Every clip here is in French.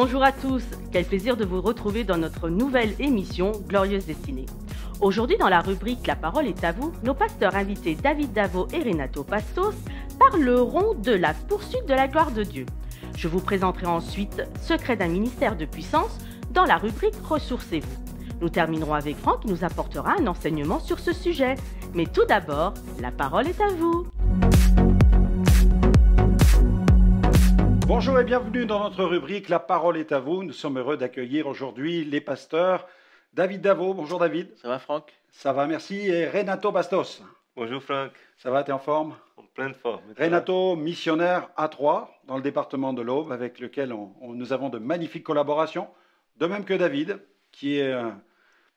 Bonjour à tous, quel plaisir de vous retrouver dans notre nouvelle émission Glorieuse Destinée. Aujourd'hui, dans la rubrique La parole est à vous, nos pasteurs invités David Davo et Renato Pastos parleront de la poursuite de la gloire de Dieu. Je vous présenterai ensuite Secret d'un ministère de puissance dans la rubrique Ressourcez-vous. Nous terminerons avec Franck qui nous apportera un enseignement sur ce sujet. Mais tout d'abord, la parole est à vous. Bonjour et bienvenue dans notre rubrique La parole est à vous. Nous sommes heureux d'accueillir aujourd'hui les pasteurs David Davo. Bonjour David. Ça va Franck? Ça va, merci. Et Renato Bastos. Bonjour Franck. Ça va, t'es en forme? En pleine forme. Renato, missionnaire à Troyes, dans le département de l'Aube, avec lequel nous avons de magnifiques collaborations. De même que David, qui est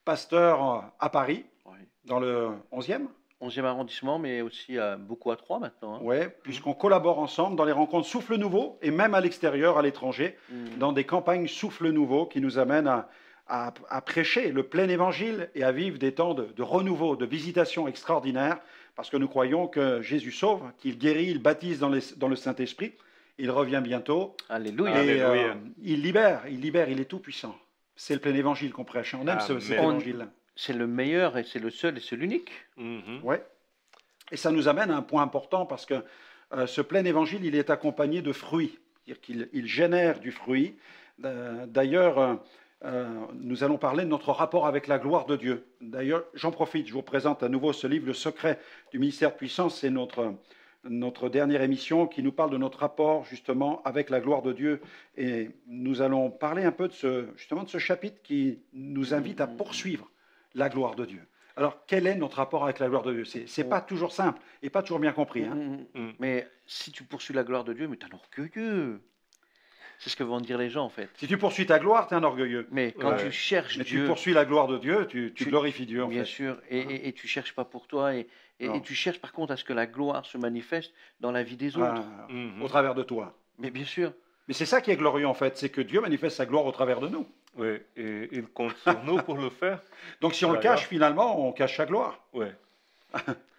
pasteur à Paris, Oui. dans le 11e. 11e arrondissement, mais aussi beaucoup à Troyes maintenant. Hein. Oui, puisqu'on collabore ensemble dans les rencontres Souffle Nouveau, et même à l'extérieur, à l'étranger, dans des campagnes Souffle Nouveau qui nous amènent à prêcher le plein évangile et à vivre des temps de renouveau, de visitation extraordinaire, parce que nous croyons que Jésus sauve, qu'il guérit, il baptise dans le Saint-Esprit, il revient bientôt. Alléluia. Et Alléluia. il libère, il est tout puissant. C'est le plein évangile qu'on prêche. On aime cet évangile. C'est le meilleur et c'est le seul et c'est l'unique. Ouais. Et ça nous amène à un point important parce que ce plein évangile, il est accompagné de fruits. C'est-à-dire qu'il génère du fruit. D'ailleurs, nous allons parler de notre rapport avec la gloire de Dieu. D'ailleurs, j'en profite, je vous présente à nouveau ce livre, Le secret du ministère de puissance. C'est notre dernière émission qui nous parle de notre rapport justement avec la gloire de Dieu. Et nous allons parler un peu de ce chapitre qui nous invite à poursuivre la gloire de Dieu. Alors, quel est notre rapport avec la gloire de Dieu? C'est pas toujours simple et pas toujours bien compris. Hein. Mais si tu poursuis la gloire de Dieu, mais t'es un orgueilleux. C'est ce que vont dire les gens en fait. Si tu poursuis ta gloire, tu es un orgueilleux. Mais quand tu cherches Mais Dieu... tu poursuis la gloire de Dieu, tu glorifies Dieu en Bien fait. sûr, et tu cherches pas pour toi, et tu cherches par contre à ce que la gloire se manifeste dans la vie des autres. Au travers de toi. Mais bien sûr. Mais c'est ça qui est glorieux en fait, c'est que Dieu manifeste sa gloire au travers de nous. Oui, et il compte sur nous pour le faire. Donc si on le cache, finalement, on cache sa gloire. Oui.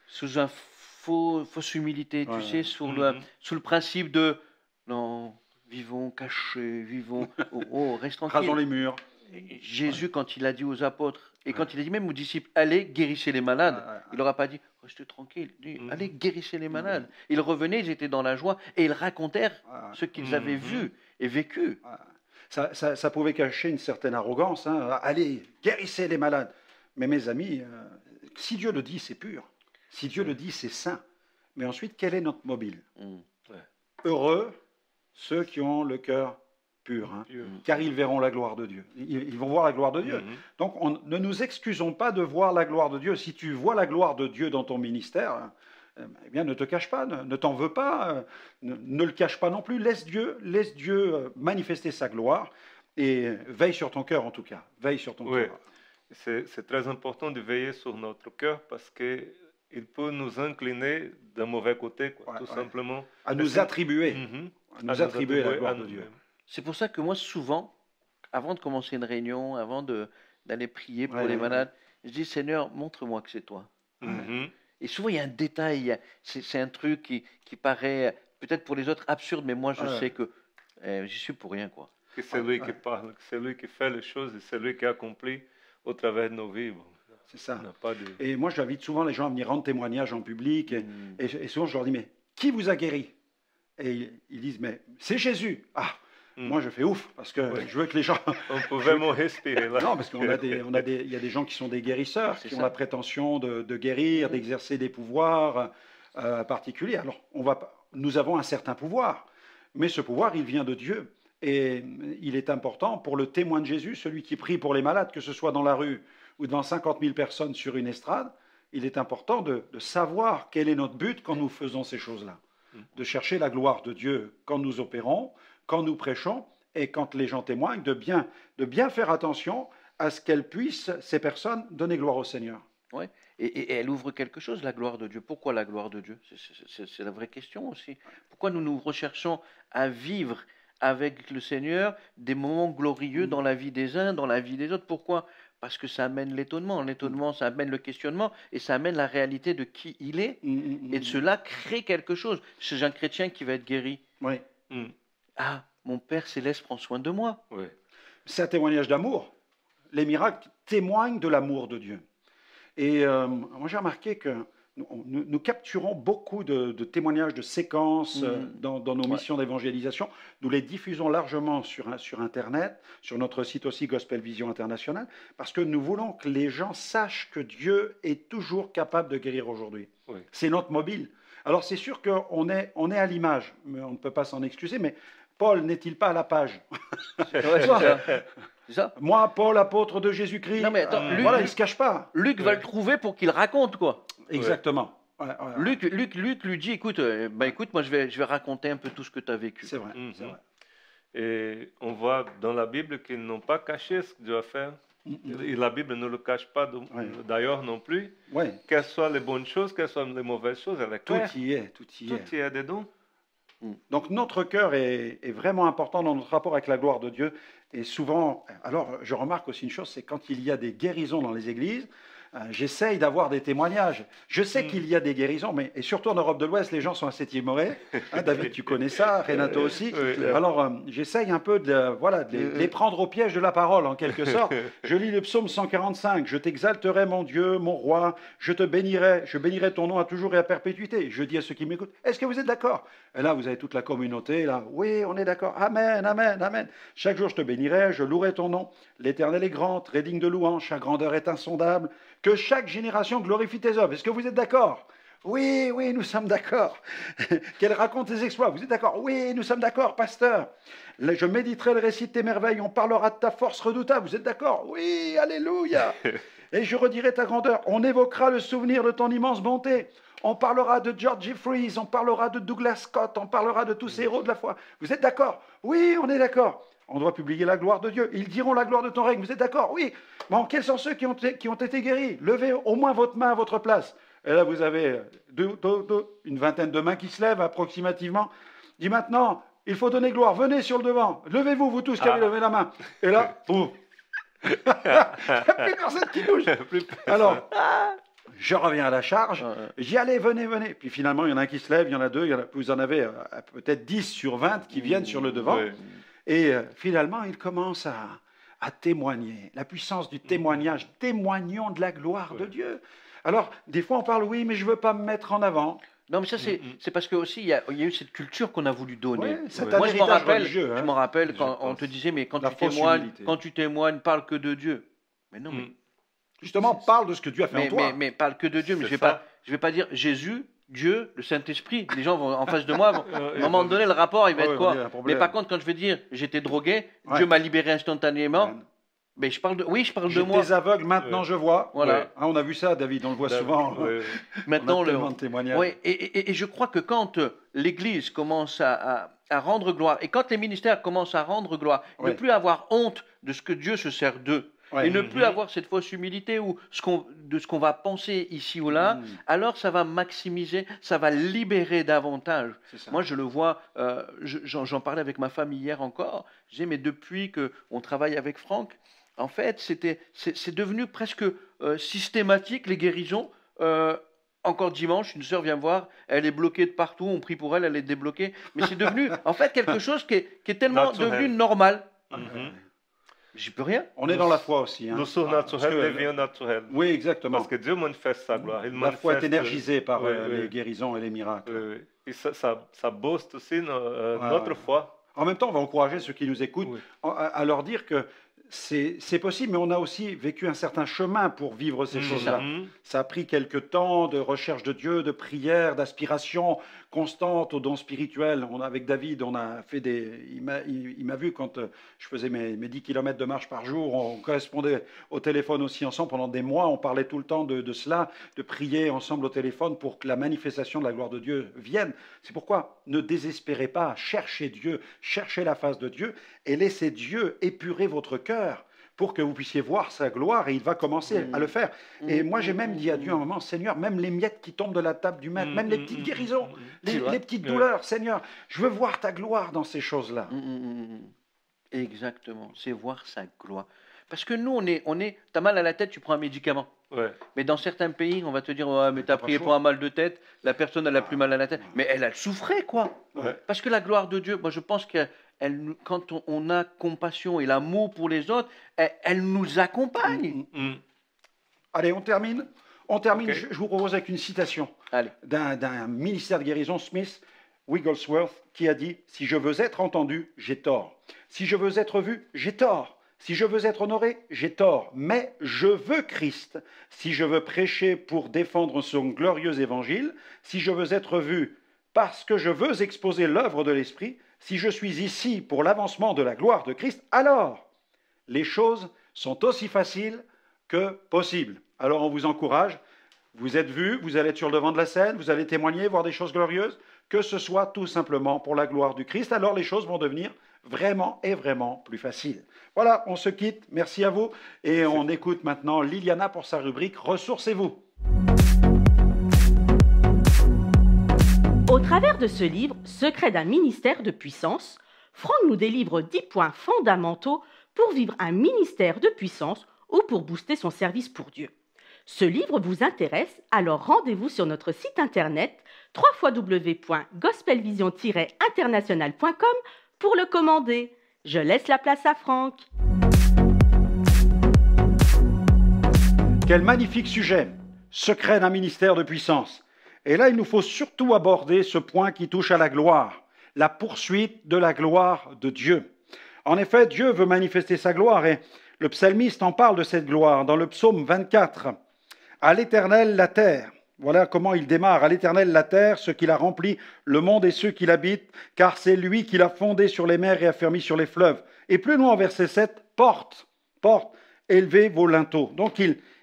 Sous un fausse humilité, tu sais, sous le principe de non, vivons cachés, vivons, reste tranquille. Rasons les murs. Jésus, quand il a dit aux apôtres, et quand il a dit même aux disciples, allez, guérissez les malades, il leur a pas dit, restez tranquille, il dit, allez, guérissez les malades. Ils revenaient, ils étaient dans la joie, et ils racontèrent ce qu'ils avaient vu et vécu. Ça pouvait cacher une certaine arrogance. Hein. Allez, guérissez les malades. Mais mes amis, si Dieu le dit, c'est pur. Si Dieu le dit, c'est saint. Mais ensuite, quel est notre mobile? Heureux ceux qui ont le cœur pur, hein, car ils verront la gloire de Dieu. Ils vont voir la gloire de Dieu. Donc, ne nous excusons pas de voir la gloire de Dieu. Si tu vois la gloire de Dieu dans ton ministère, eh bien, ne te cache pas, ne t'en veux pas, ne le cache pas non plus. Laisse Dieu manifester sa gloire et veille sur ton cœur en tout cas. Veille sur ton cœur. C'est très important de veiller sur notre cœur parce qu'il peut nous incliner d'un mauvais côté, tout simplement. À nous attribuer, la gloire de Dieu. C'est pour ça que moi, souvent, avant de commencer une réunion, avant d'aller prier pour les malades, je dis, Seigneur, montre-moi que c'est toi. Et souvent, il y a un détail, c'est un truc qui paraît peut-être pour les autres absurde, mais moi, je sais que j'y suis pour rien, quoi. Que c'est lui qui parle, c'est lui qui fait les choses, et c'est lui qui accomplit au travers de nos vies. Bon, c'est ça. Pas Et moi, j'invite souvent les gens à venir rendre témoignage en public, et souvent, je leur dis, mais qui vous a guéri? Et ils disent, mais c'est Jésus. Ah, moi, je fais ouf, parce que je veux que les gens... On peut vraiment respirer là. Non, parce qu'il y a des gens qui sont des guérisseurs, qui ont la prétention de guérir, d'exercer des pouvoirs particuliers. Alors, nous avons un certain pouvoir, mais ce pouvoir, il vient de Dieu. Et il est important pour le témoin de Jésus, celui qui prie pour les malades, que ce soit dans la rue ou devant 50 000 personnes sur une estrade, il est important de savoir quel est notre but quand nous faisons ces choses-là. De chercher la gloire de Dieu quand nous opérons, quand nous prêchons et quand les gens témoignent, de bien faire attention à ce qu'elles puissent, ces personnes, donner gloire au Seigneur. Ouais. Et elle ouvre quelque chose, la gloire de Dieu. Pourquoi la gloire de Dieu? C'est la vraie question aussi. Pourquoi nous recherchons à vivre avec le Seigneur des moments glorieux dans la vie des uns, dans la vie des autres? Pourquoi? Parce que ça amène l'étonnement. L'étonnement, ça amène le questionnement et ça amène la réalité de qui il est. Et de cela crée quelque chose. Chez un chrétien qui va être guéri. Oui. Ah, mon Père céleste prend soin de moi. Oui. C'est un témoignage d'amour. Les miracles témoignent de l'amour de Dieu. Et moi, j'ai remarqué que nous capturons beaucoup de témoignages, de séquences dans nos missions d'évangélisation. Nous les diffusons largement sur Internet, sur notre site aussi Gospel Vision International, parce que nous voulons que les gens sachent que Dieu est toujours capable de guérir aujourd'hui. Oui. C'est notre mobile. Alors c'est sûr qu'on est à l'image, mais on ne peut pas s'en excuser, mais Paul n'est-il pas à la page? Ouais, c'est ça. C'est ça. Moi, Paul, apôtre de Jésus-Christ, Non, mais attends, Luc- voilà, il ne se cache pas. Luc va le trouver pour qu'il raconte, quoi. Exactement. Ouais, ouais, ouais. Luc lui dit, écoute, moi je vais raconter un peu tout ce que tu as vécu. C'est vrai, Mhm. c'est vrai. Et on voit dans la Bible qu'ils n'ont pas caché ce que Dieu a fait. Et la Bible ne le cache pas d'ailleurs non plus. Ouais. Quelles soient les bonnes choses, quelles soient les mauvaises choses, elle est Tout claire. y est, tout y est. Tout y est dedans. Donc notre cœur est vraiment important dans notre rapport avec la gloire de Dieu. Et souvent, alors je remarque aussi une chose, c'est quand il y a des guérisons dans les églises, j'essaye d'avoir des témoignages. Je sais qu'il y a des guérisons, mais et surtout en Europe de l'Ouest, les gens sont assez timorés. Hein, David, tu connais ça, Renato aussi. Oui. Alors j'essaye un peu de les prendre au piège de la parole, en quelque sorte. Je lis le psaume 145. Je t'exalterai, mon Dieu, mon roi. Je te bénirai. Je bénirai ton nom à toujours et à perpétuité. Je dis à ceux qui m'écoutent, est-ce que vous êtes d'accord? Et là, vous avez toute la communauté. Là, oui, on est d'accord. Amen, amen, amen. Chaque jour, je te bénirai. Je louerai ton nom. L'Éternel est grand, très digne de louange. Sa grandeur est insondable. Que chaque génération glorifie tes œuvres. Est-ce que vous êtes d'accord? Oui, oui, nous sommes d'accord. Qu'elle raconte tes exploits. Vous êtes d'accord? Oui, nous sommes d'accord, pasteur. Je méditerai le récit de tes merveilles. On parlera de ta force redoutable. Vous êtes d'accord? Oui, alléluia. Et je redirai ta grandeur. On évoquera le souvenir de ton immense bonté. On parlera de George Jeffreys. On parlera de Douglas Scott. On parlera de tous ces héros de la foi. Vous êtes d'accord? Oui, on est d'accord. On doit publier la gloire de Dieu. Ils diront la gloire de ton règne. Vous êtes d'accord? Oui. Bon, quels sont ceux qui ont été guéris? Levez au moins votre main à votre place. Et là, vous avez une vingtaine de mains qui se lèvent approximativement. Dit maintenant, il faut donner gloire. Venez sur le devant. Levez-vous, vous tous qui avez levé la main. Et là, boum. Il n'y a plus personne qui bouge. Alors, je reviens à la charge. J'y allais, venez, venez. Puis finalement, il y en a un qui se lève, il y en a deux. Vous en avez peut-être 10 sur 20 qui viennent sur le devant. Oui. Et finalement, il commence à témoigner. La puissance du témoignage. Témoignons de la gloire de Dieu. Alors, des fois, on parle, oui, mais je ne veux pas me mettre en avant. Non, mais ça, c'est parce que aussi il y a eu cette culture qu'on a voulu donner. Ouais, c'est Moi, un je m'en héritage rappelle, religieux, hein. je m'en rappelle quand Je on pense. te disait, mais La fausse humilité. quand tu témoignes, parle que de Dieu. Mais non, mais, Justement, parle de ce que Dieu a fait en toi. mais parle que de Dieu. Mais C'est je vais pas dire Jésus, Dieu, le Saint-Esprit. Les gens vont en face de moi. À un moment donné, le rapport, il va être quoi? Mais par contre, quand je vais dire j'étais drogué, Ouais. Dieu m'a libéré instantanément. Ouais. Mais je parle de moi. J'étais aveugle, maintenant je vois. Voilà. Ouais. Hein, on a vu ça, David, on le voit souvent. Oui. Maintenant, on a tellement de témoignages. Oui, et je crois que quand l'Église commence à rendre gloire, et quand les ministères commencent à rendre gloire, ne Ouais. plus avoir honte de ce que Dieu se sert d'eux, Ouais. et ne plus avoir cette fausse humilité ou de ce qu'on va penser ici ou là, alors ça va maximiser, ça va libérer davantage. C'est ça. Moi, je le vois, j'en parlais avec ma femme hier encore, je disais, mais depuis qu'on travaille avec Franck, en fait, c'est devenu presque systématique, les guérisons. Encore dimanche, une sœur vient me voir, elle est bloquée de partout, on prie pour elle, elle est débloquée. Mais c'est devenu, en fait, quelque chose qui est tellement Naturel. devenu normal. Mhm. J'y peux rien. On est dans la foi aussi. Hein. Le surnaturel Parce que- devient naturel. Oui, exactement. Parce que Dieu manifeste sa gloire. Il La foi est manifeste- énergisée par Oui, les oui. guérisons et les miracles. Oui, oui. Et ça booste aussi notre ouais. foi. En même temps, on va encourager ceux qui nous écoutent Oui. à leur dire que c'est possible, mais on a aussi vécu un certain chemin pour vivre ces choses-là. Mhm. Ça a pris quelques temps de recherche de Dieu, de prière, d'aspiration constante aux dons spirituels. Avec David, on a fait il m'a vu quand je faisais mes 10 km de marche par jour. On correspondait au téléphone aussi ensemble pendant des mois. On parlait tout le temps de cela, de prier ensemble au téléphone pour que la manifestation de la gloire de Dieu vienne. C'est pourquoi ne désespérez pas, cherchez Dieu, cherchez la face de Dieu et laissez Dieu épurer votre cœur pour que vous puissiez voir sa gloire, et il va commencer à le faire. Et moi, j'ai même dit à Dieu un moment, Seigneur, même les miettes qui tombent de la table du maître, même les petites guérisons, C'est vrai. les petites douleurs, Seigneur, je veux voir ta gloire dans ces choses-là. Exactement, c'est voir sa gloire. Parce que nous, t'as mal à la tête, tu prends un médicament. Ouais. Mais dans certains pays, on va te dire, ouais, mais t'as prié pour un mal de tête, la personne, elle a plus mal à la tête. Mais elle souffrait, quoi. Ouais. Parce que la gloire de Dieu, moi je pense que quand on a compassion et l'amour pour les autres, elle nous accompagne. Allez, on termine. Ok. Je vous propose avec une citation Allez. d'un ministère de guérison, Smith Wigglesworth, qui a dit « Si je veux être entendu, j'ai tort. Si je veux être vu, j'ai tort. Si je veux être honoré, j'ai tort. Mais je veux Christ. Si je veux prêcher pour défendre son glorieux évangile, si je veux être vu parce que je veux exposer l'œuvre de l'Esprit, si je suis ici pour l'avancement de la gloire de Christ, alors les choses sont aussi faciles que possibles. » Alors on vous encourage, vous êtes vus, vous allez être sur le devant de la scène, vous allez témoigner, voir des choses glorieuses, que ce soit tout simplement pour la gloire du Christ, alors les choses vont devenir vraiment et vraiment plus faciles. Voilà, on se quitte, merci à vous, et on écoute maintenant Liliana pour sa rubrique « Ressourcez-vous ». Au travers de ce livre, Secret d'un ministère de puissance, Franck nous délivre 10 points fondamentaux pour vivre un ministère de puissance ou pour booster son service pour Dieu. Ce livre vous intéresse, alors rendez-vous sur notre site internet www.gospelvision-international.com pour le commander. Je laisse la place à Franck. Quel magnifique sujet, secret d'un ministère de puissance. Et là, il nous faut surtout aborder ce point qui touche à la gloire, la poursuite de la gloire de Dieu. En effet, Dieu veut manifester sa gloire et le psalmiste en parle de cette gloire dans le psaume 24. À l'Éternel la terre. Voilà comment il démarre. À l'Éternel la terre, ce qu'il a rempli, le monde et ceux qui l'habitent, car c'est lui qui l'a fondé sur les mers et affermi sur les fleuves. Et plus loin, en verset 7, porte, élevez vos linteaux. Donc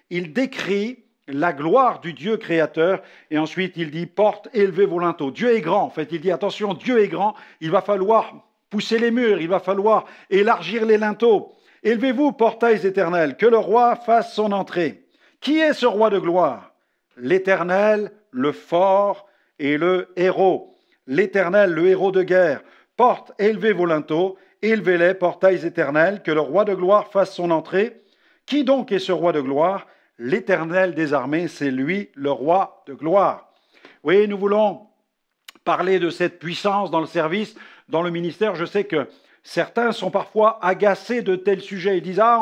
il décrit la gloire du Dieu créateur, et ensuite il dit, porte, élevez vos linteaux. Dieu est grand, en fait, il dit, attention, Dieu est grand, il va falloir pousser les murs, il va falloir élargir les linteaux. Élevez-vous, portails éternels, que le roi fasse son entrée. Qui est ce roi de gloire? L'Éternel, le fort et le héros. L'Éternel, le héros de guerre. Porte, élevez vos linteaux, élevez-les, portails éternels, que le roi de gloire fasse son entrée. Qui donc est ce roi de gloire? L'Éternel des armées, c'est lui, le roi de gloire. Oui, nous voulons parler de cette puissance dans le service, dans le ministère. Je sais que certains sont parfois agacés de tels sujets. Ils disent « Ah,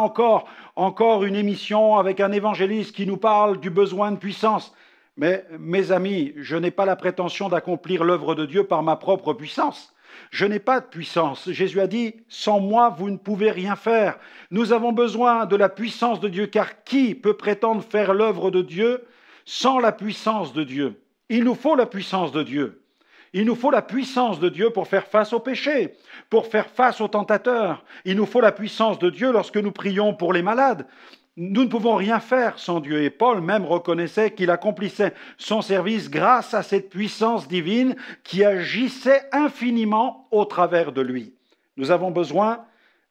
encore une émission avec un évangéliste qui nous parle du besoin de puissance. » Mais mes amis, je n'ai pas la prétention d'accomplir l'œuvre de Dieu par ma propre puissance. Je n'ai pas de puissance. Jésus a dit « Sans moi, vous ne pouvez rien faire. » Nous avons besoin de la puissance de Dieu, car qui peut prétendre faire l'œuvre de Dieu sans la puissance de Dieu? Il nous faut la puissance de Dieu. Il nous faut la puissance de Dieu pour faire face au péché, pour faire face aux tentateurs. Il nous faut la puissance de Dieu lorsque nous prions pour les malades. Nous ne pouvons rien faire sans Dieu. Et Paul même reconnaissait qu'il accomplissait son service grâce à cette puissance divine qui agissait infiniment au travers de lui. Nous avons besoin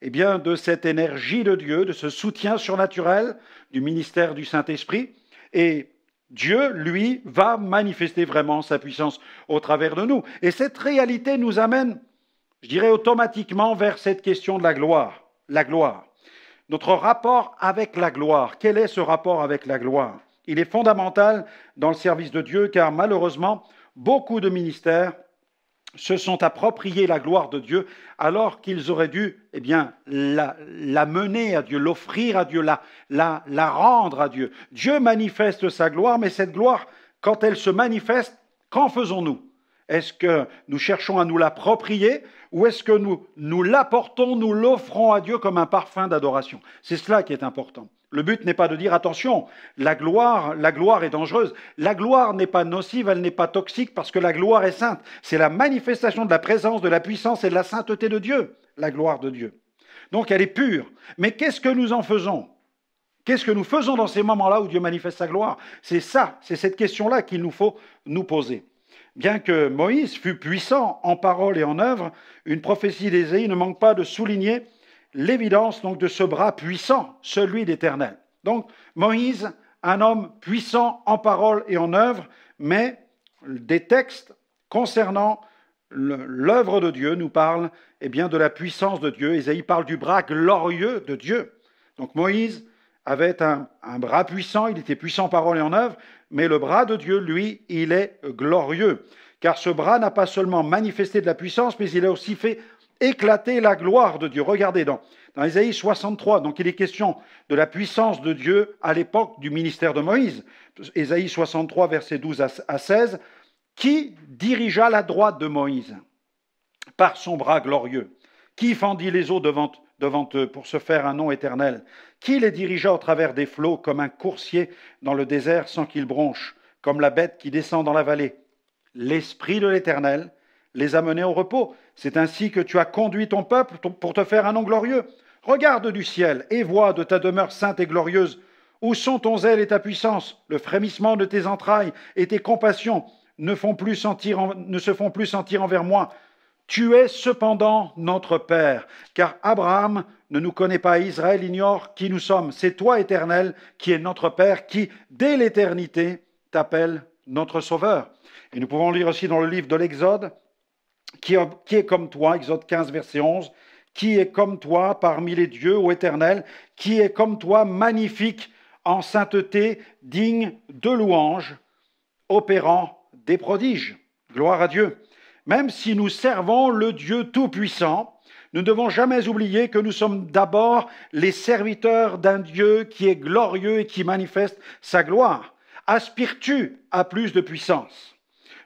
de cette énergie de Dieu, de ce soutien surnaturel du ministère du Saint-Esprit. Et Dieu, lui, va manifester vraiment sa puissance au travers de nous. Et cette réalité nous amène, je dirais, automatiquement vers cette question de la gloire. La gloire. Notre rapport avec la gloire. Quel est ce rapport avec la gloire? Il est fondamental dans le service de Dieu, car malheureusement, beaucoup de ministères se sont appropriés la gloire de Dieu alors qu'ils auraient dû la mener à Dieu, l'offrir à Dieu, la rendre à Dieu. Dieu manifeste sa gloire, mais cette gloire, quand elle se manifeste, qu'en faisons-nous? Est-ce que nous cherchons à nous l'approprier ou est-ce que nous l'apportons, nous l'offrons à Dieu comme un parfum d'adoration? C'est cela qui est important. Le but n'est pas de dire, attention, la gloire est dangereuse. La gloire n'est pas nocive, elle n'est pas toxique parce que la gloire est sainte. C'est la manifestation de la présence, de la puissance et de la sainteté de Dieu, la gloire de Dieu. Donc elle est pure. Mais qu'est-ce que nous en faisons? Qu'est-ce que nous faisons dans ces moments-là où Dieu manifeste sa gloire? C'est ça, c'est cette question-là qu'il nous faut nous poser. Bien que Moïse fût puissant en parole et en œuvre, une prophétie d'Ésaïe ne manque pas de souligner l'évidence donc de ce bras puissant, celui d'Éternel. Donc Moïse, un homme puissant en parole et en œuvre, mais des textes concernant l'œuvre de Dieu nous parlent de la puissance de Dieu. Ésaïe parle du bras glorieux de Dieu. Donc Moïse avait un bras puissant, il était puissant en parole et en œuvre, mais le bras de Dieu, lui, il est glorieux. Car ce bras n'a pas seulement manifesté de la puissance, mais il a aussi fait éclater la gloire de Dieu. Regardez dans Ésaïe 63, donc il est question de la puissance de Dieu à l'époque du ministère de Moïse. Ésaïe 63, versets 12 à 16, qui dirigea la droite de Moïse par son bras glorieux? Qui fendit les eaux devant eux pour se faire un nom éternel? Qui les dirigea au travers des flots comme un coursier dans le désert sans qu'il bronche, comme la bête qui descend dans la vallée? L'Esprit de l'Éternel les a menés au repos. C'est ainsi que tu as conduit ton peuple pour te faire un nom glorieux. Regarde du ciel et vois de ta demeure sainte et glorieuse. Où sont ton zèle et ta puissance? Le frémissement de tes entrailles et tes compassions ne se font plus sentir envers moi. Tu es cependant notre Père, car Abraham ne nous connaît pas, Israël ignore qui nous sommes. C'est toi, Éternel, qui es notre Père, qui, dès l'éternité, t'appelle notre Sauveur. Et nous pouvons lire aussi dans le livre de l'Exode, qui est comme toi, Exode 15, verset 11, qui est comme toi parmi les dieux, ô Éternel, qui est comme toi magnifique en sainteté, digne de louange, opérant des prodiges. Gloire à Dieu. Même si nous servons le Dieu Tout-Puissant, nous ne devons jamais oublier que nous sommes d'abord les serviteurs d'un Dieu qui est glorieux et qui manifeste sa gloire. Aspires-tu à plus de puissance?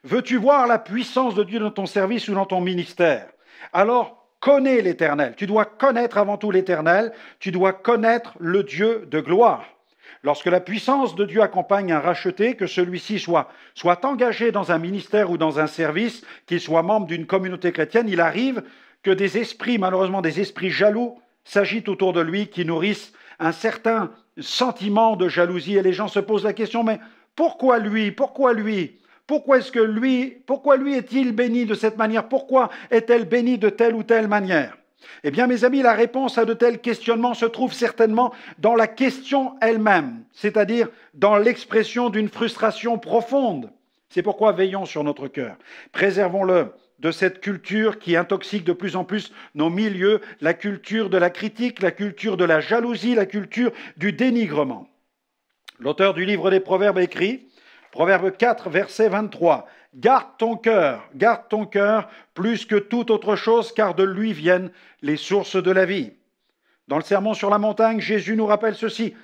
Veux-tu voir la puissance de Dieu dans ton service ou dans ton ministère? Alors, connais l'Éternel. Tu dois connaître avant tout l'Éternel. Tu dois connaître le Dieu de gloire. Lorsque la puissance de Dieu accompagne un racheté, que celui-ci soit engagé dans un ministère ou dans un service, qu'il soit membre d'une communauté chrétienne, il arrive que des esprits, malheureusement des esprits jaloux, s'agitent autour de lui, qui nourrissent un certain sentiment de jalousie. Et les gens se posent la question, mais pourquoi lui? Pourquoi lui? Pourquoi lui est-il béni de cette manière? Pourquoi est-elle bénie de telle ou telle manière? Eh bien, mes amis, la réponse à de tels questionnements se trouve certainement dans la question elle-même, c'est-à-dire dans l'expression d'une frustration profonde. C'est pourquoi veillons sur notre cœur. Préservons-le de cette culture qui intoxique de plus en plus nos milieux, la culture de la critique, la culture de la jalousie, la culture du dénigrement. L'auteur du livre des Proverbes écrit, Proverbe 4, verset 23, « Garde ton cœur plus que toute autre chose, car de lui viennent les sources de la vie. » Dans le Sermon sur la montagne, Jésus nous rappelle ceci,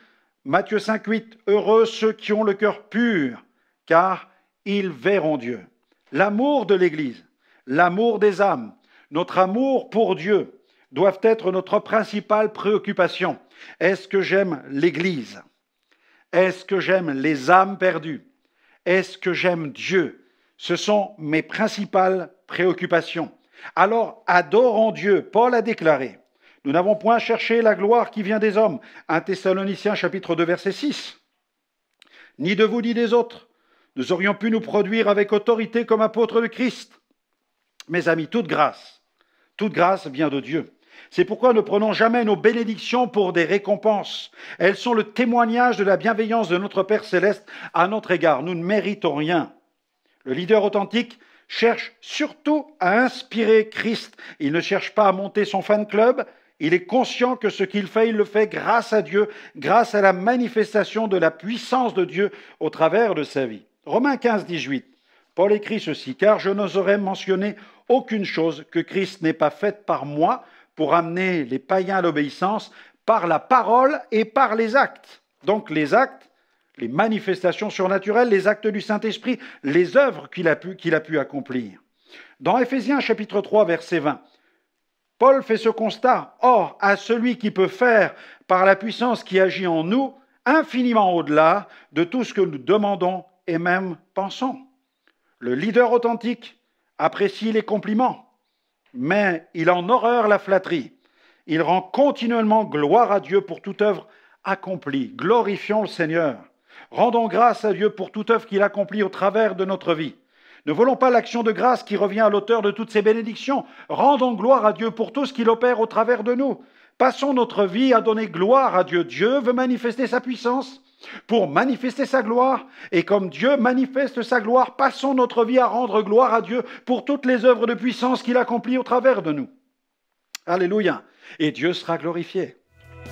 Matthieu 5, 8, « Heureux ceux qui ont le cœur pur, car ils verront Dieu. » L'amour de l'Église, l'amour des âmes, notre amour pour Dieu doivent être notre principale préoccupation. Est-ce que j'aime l'Église? Est-ce que j'aime les âmes perdues? Est-ce que j'aime Dieu? Ce sont mes principales préoccupations. Alors, adorons Dieu. Paul a déclaré, « Nous n'avons point cherché la gloire qui vient des hommes. » 1 Thessaloniciens chapitre 2, verset 6. « Ni de vous, ni des autres. Nous aurions pu nous produire avec autorité comme apôtres de Christ. » Mes amis, toute grâce vient de Dieu. C'est pourquoi ne prenons jamais nos bénédictions pour des récompenses. Elles sont le témoignage de la bienveillance de notre Père Céleste à notre égard. Nous ne méritons rien. Le leader authentique cherche surtout à inspirer Christ. Il ne cherche pas à monter son fan club. Il est conscient que ce qu'il fait, il le fait grâce à Dieu, grâce à la manifestation de la puissance de Dieu au travers de sa vie. Romains 15, 18. Paul écrit ceci, « Car je n'oserais mentionner aucune chose que Christ n'ait pas faite par moi, pour amener les païens à l'obéissance par la parole et par les actes. » Donc les actes, les manifestations surnaturelles, les actes du Saint-Esprit, les œuvres qu'il a pu accomplir. Dans Éphésiens chapitre 3, verset 20, Paul fait ce constat. « Or, à celui qui peut faire, par la puissance qui agit en nous, infiniment au-delà de tout ce que nous demandons et même pensons. » Le leader authentique apprécie les compliments, mais il en horreur la flatterie. Il rend continuellement gloire à Dieu pour toute œuvre accomplie. Glorifions le Seigneur. Rendons grâce à Dieu pour toute œuvre qu'il accomplit au travers de notre vie. Ne volons pas l'action de grâce qui revient à l'auteur de toutes ces bénédictions. Rendons gloire à Dieu pour tout ce qu'il opère au travers de nous. Passons notre vie à donner gloire à Dieu. Dieu veut manifester sa puissance pour manifester sa gloire. Et comme Dieu manifeste sa gloire, passons notre vie à rendre gloire à Dieu pour toutes les œuvres de puissance qu'il accomplit au travers de nous. Alléluia. Et Dieu sera glorifié.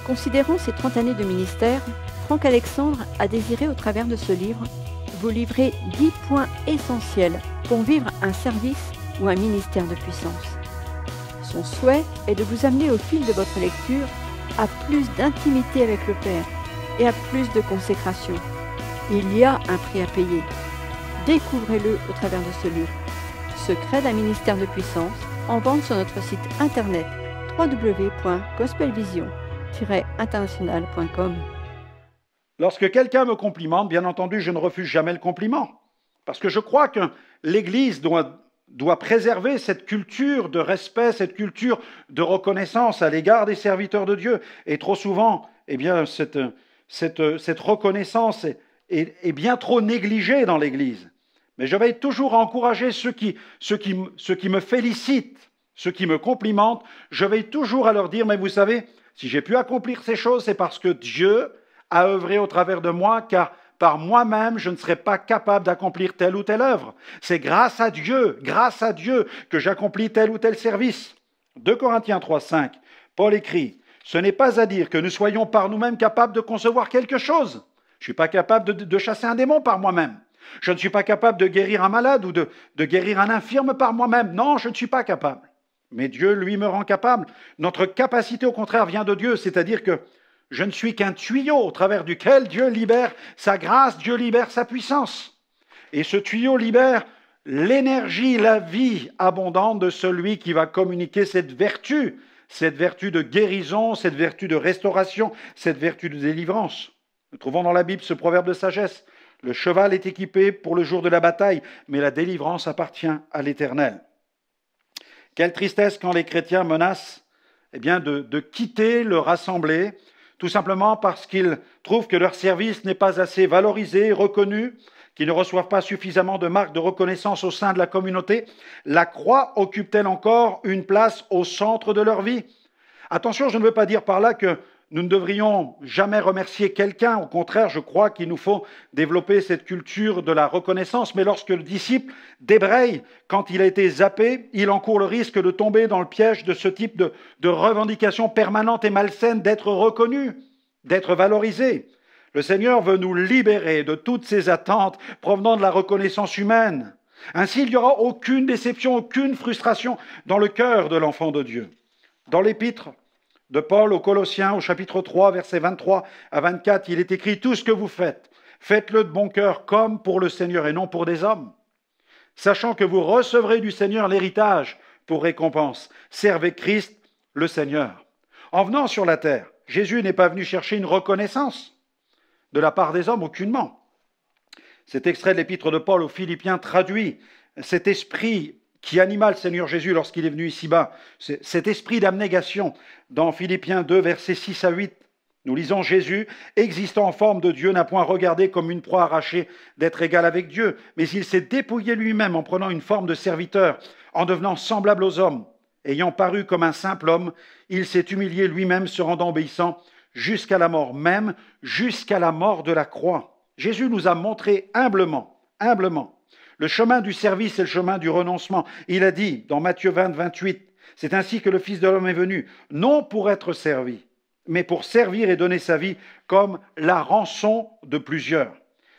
Considérant ses 30 années de ministère, Franck Alexandre a désiré, au travers de ce livre, vous livrer 10 points essentiels pour vivre un service ou un ministère de puissance. Son souhait est de vous amener au fil de votre lecture à plus d'intimité avec le Père et à plus de consécration. Il y a un prix à payer. Découvrez-le au travers de ce livre. Secret d'un ministère de puissance, en vente sur notre site internet www.gospelvision-international.com. Lorsque quelqu'un me complimente, bien entendu, je ne refuse jamais le compliment. Parce que je crois que l'Église doit préserver cette culture de respect, cette culture de reconnaissance à l'égard des serviteurs de Dieu. Et trop souvent, eh bien, cette reconnaissance est bien trop négligée dans l'Église. Mais je veille toujours à encourager ceux qui me félicitent, ceux qui me complimentent. Je veille toujours à leur dire, mais vous savez, si j'ai pu accomplir ces choses, c'est parce que Dieu a œuvré au travers de moi, car par moi-même, je ne serais pas capable d'accomplir telle ou telle œuvre. C'est grâce à Dieu que j'accomplis tel ou tel service. 2 Corinthiens 3, 5, Paul écrit, « Ce n'est pas à dire que nous soyons par nous-mêmes capables de concevoir quelque chose. Je ne suis pas capable de chasser un démon par moi-même. Je ne suis pas capable de guérir un malade ou de guérir un infirme par moi-même. Non, je ne suis pas capable. Mais Dieu, lui, me rend capable. Notre capacité, au contraire, vient de Dieu, c'est-à-dire que je ne suis qu'un tuyau au travers duquel Dieu libère sa grâce, Dieu libère sa puissance. Et ce tuyau libère l'énergie, la vie abondante de celui qui va communiquer cette vertu de guérison, cette vertu de restauration, cette vertu de délivrance. Nous trouvons dans la Bible ce proverbe de sagesse. Le cheval est équipé pour le jour de la bataille, mais la délivrance appartient à l'Éternel. Quelle tristesse quand les chrétiens menacent de quitter leur assemblée, tout simplement parce qu'ils trouvent que leur service n'est pas assez valorisé, reconnu, qu'ils ne reçoivent pas suffisamment de marques de reconnaissance au sein de la communauté. La croix occupe-t-elle encore une place au centre de leur vie? Attention, je ne veux pas dire par là que nous ne devrions jamais remercier quelqu'un. Au contraire, je crois qu'il nous faut développer cette culture de la reconnaissance. Mais lorsque le disciple débraye, quand il a été zappé, il encourt le risque de tomber dans le piège de ce type de revendication permanente et malsaine d'être reconnu, d'être valorisé. Le Seigneur veut nous libérer de toutes ces attentes provenant de la reconnaissance humaine. Ainsi, il n'y aura aucune déception, aucune frustration dans le cœur de l'enfant de Dieu. Dans l'épître de Paul aux Colossiens, au chapitre 3, versets 23 à 24, il est écrit « Tout ce que vous faites, faites-le de bon cœur, comme pour le Seigneur et non pour des hommes, sachant que vous recevrez du Seigneur l'héritage pour récompense. Servez Christ, le Seigneur. » En venant sur la terre, Jésus n'est pas venu chercher une reconnaissance de la part des hommes, aucunement. Cet extrait de l'épître de Paul aux Philippiens traduit cet esprit qui anima le Seigneur Jésus lorsqu'il est venu ici-bas, cet esprit d'abnégation. Dans Philippiens 2, versets 6 à 8, nous lisons « Jésus, existant en forme de Dieu, n'a point regardé comme une proie arrachée d'être égal avec Dieu, mais il s'est dépouillé lui-même en prenant une forme de serviteur, en devenant semblable aux hommes. Ayant paru comme un simple homme, il s'est humilié lui-même, se rendant obéissant jusqu'à la mort, même jusqu'à la mort de la croix. » Jésus nous a montré humblement, le chemin du service et le chemin du renoncement. Il a dit dans Matthieu 20, 28, « C'est ainsi que le Fils de l'homme est venu, non pour être servi, mais pour servir et donner sa vie comme la rançon de plusieurs. »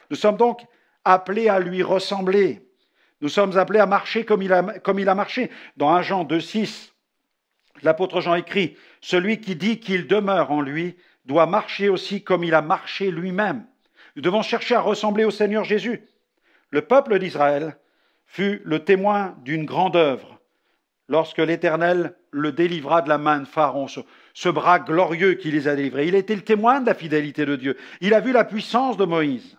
Nous sommes donc appelés à lui ressembler. Nous sommes appelés à marcher comme il a marché. Dans 1 Jean 2, 6, l'apôtre Jean écrit, « Celui qui dit qu'il demeure en lui doit marcher aussi comme il a marché lui-même. » Nous devons chercher à ressembler au Seigneur Jésus. Le peuple d'Israël fut le témoin d'une grande œuvre lorsque l'Éternel le délivra de la main de Pharaon, ce bras glorieux qui les a délivrés. Il était le témoin de la fidélité de Dieu. Il a vu la puissance de Moïse.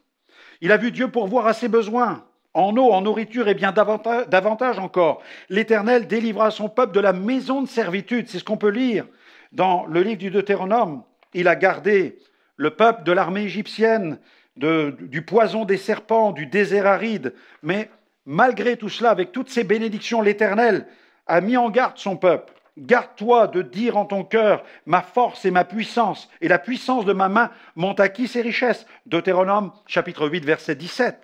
Il a vu Dieu pourvoir à ses besoins, en eau, en nourriture et bien davantage encore. L'Éternel délivra son peuple de la maison de servitude. C'est ce qu'on peut lire dans le livre du Deutéronome. Il a gardé le peuple de l'armée égyptienne, du poison des serpents, du désert aride. Mais malgré tout cela, avec toutes ces bénédictions, l'Éternel a mis en garde son peuple. « Garde-toi de dire en ton cœur, ma force et ma puissance, et la puissance de ma main m'ont acquis ces richesses. » Deutéronome chapitre 8, verset 17.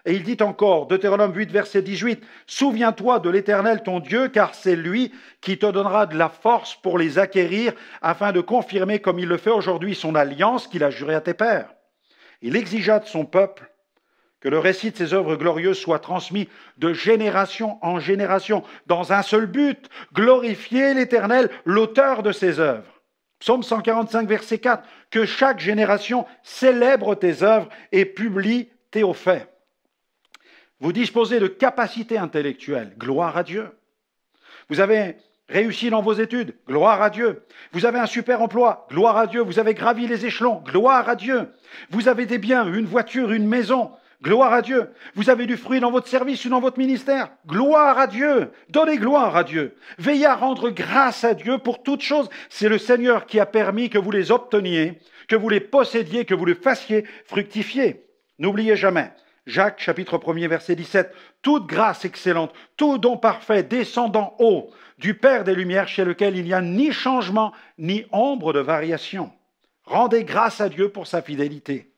Et il dit encore, Deutéronome 8, verset 18, « Souviens-toi de l'Éternel ton Dieu, car c'est lui qui te donnera de la force pour les acquérir, afin de confirmer comme il le fait aujourd'hui son alliance qu'il a jurée à tes pères. » Il exigea de son peuple que le récit de ses œuvres glorieuses soit transmis de génération en génération, dans un seul but, glorifier l'Éternel, l'auteur de ses œuvres. Psaume 145, verset 4, « Que chaque génération célèbre tes œuvres et publie tes hauts faits. » Vous disposez de capacités intellectuelles, gloire à Dieu. Vous avez réussi dans vos études, gloire à Dieu. Vous avez un super emploi, gloire à Dieu. Vous avez gravi les échelons, gloire à Dieu. Vous avez des biens, une voiture, une maison, gloire à Dieu. Vous avez du fruit dans votre service ou dans votre ministère, gloire à Dieu. Donnez gloire à Dieu. Veillez à rendre grâce à Dieu pour toutes choses. C'est le Seigneur qui a permis que vous les obteniez, que vous les possédiez, que vous les fassiez fructifier. N'oubliez jamais, Jacques chapitre 1er verset 17, « Toute grâce excellente, tout don parfait descend d'en haut, du Père des Lumières, chez lequel il n'y a ni changement, ni ombre de variation. » Rendez grâce à Dieu pour sa fidélité.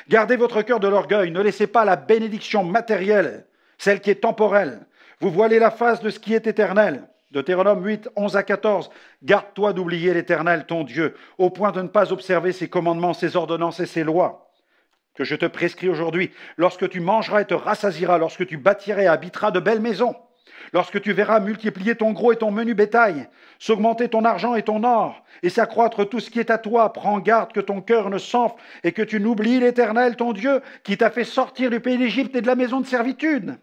Gardez votre cœur de l'orgueil, ne laissez pas la bénédiction matérielle, celle qui est temporelle. Vous voilez la face de ce qui est éternel. Deutéronome 8, 11 à 14. Garde-toi d'oublier l'Éternel, ton Dieu, au point de ne pas observer ses commandements, ses ordonnances et ses lois que je te prescris aujourd'hui. Lorsque tu mangeras et te rassasieras, lorsque tu bâtiras et habiteras de belles maisons, lorsque tu verras multiplier ton gros et ton menu bétail, s'augmenter ton argent et ton or, et s'accroître tout ce qui est à toi, prends garde que ton cœur ne s'enfle et que tu n'oublies l'Éternel, ton Dieu, qui t'a fait sortir du pays d'Égypte et de la maison de servitude.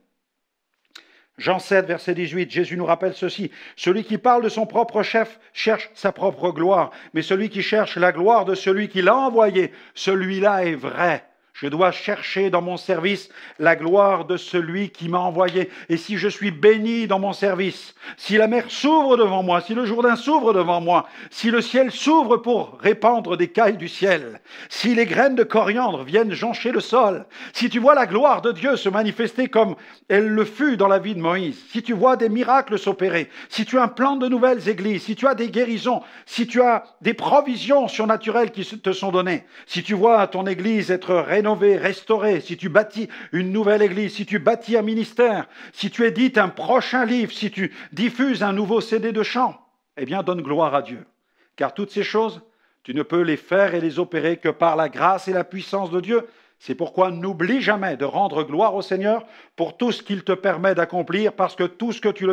Jean 7, verset 18, Jésus nous rappelle ceci. Celui qui parle de son propre chef cherche sa propre gloire, mais celui qui cherche la gloire de celui qui l'a envoyé, celui-là est vrai. Je dois chercher dans mon service la gloire de celui qui m'a envoyé. Et si je suis béni dans mon service, si la mer s'ouvre devant moi, si le Jourdain s'ouvre devant moi, si le ciel s'ouvre pour répandre des cailles du ciel, si les graines de coriandre viennent joncher le sol, si tu vois la gloire de Dieu se manifester comme elle le fut dans la vie de Moïse, si tu vois des miracles s'opérer, si tu as un plan de nouvelles églises, si tu as des guérisons, si tu as des provisions surnaturelles qui te sont données, si tu vois ton église être rénovée, restaurée, si tu bâtis une nouvelle église, si tu bâtis un ministère, si tu édites un prochain livre, si tu diffuses un nouveau CD de chant, eh bien donne gloire à Dieu. Car toutes ces choses, tu ne peux les faire et les opérer que par la grâce et la puissance de Dieu. C'est pourquoi n'oublie jamais de rendre gloire au Seigneur pour tout ce qu'il te permet d'accomplir, parce que tout ce que tu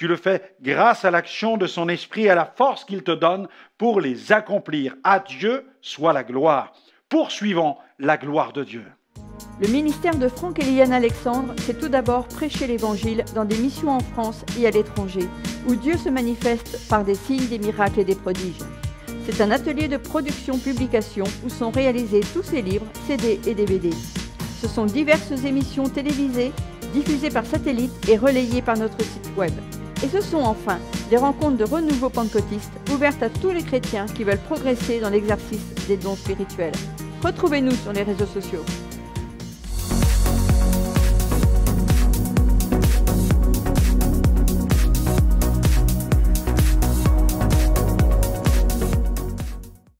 le fais grâce à l'action de son esprit et à la force qu'il te donne pour les accomplir. À Dieu soit la gloire. Poursuivons la gloire de Dieu. Le ministère de Franck et Liliane Alexandre, c'est tout d'abord prêcher l'Évangile dans des missions en France et à l'étranger, où Dieu se manifeste par des signes, des miracles et des prodiges. C'est un atelier de production-publication où sont réalisés tous ces livres, CD et DVD. Ce sont diverses émissions télévisées, diffusées par satellite et relayées par notre site web. Et ce sont enfin des rencontres de renouveau pentecôtiste ouvertes à tous les chrétiens qui veulent progresser dans l'exercice des dons spirituels. Retrouvez-nous sur les réseaux sociaux.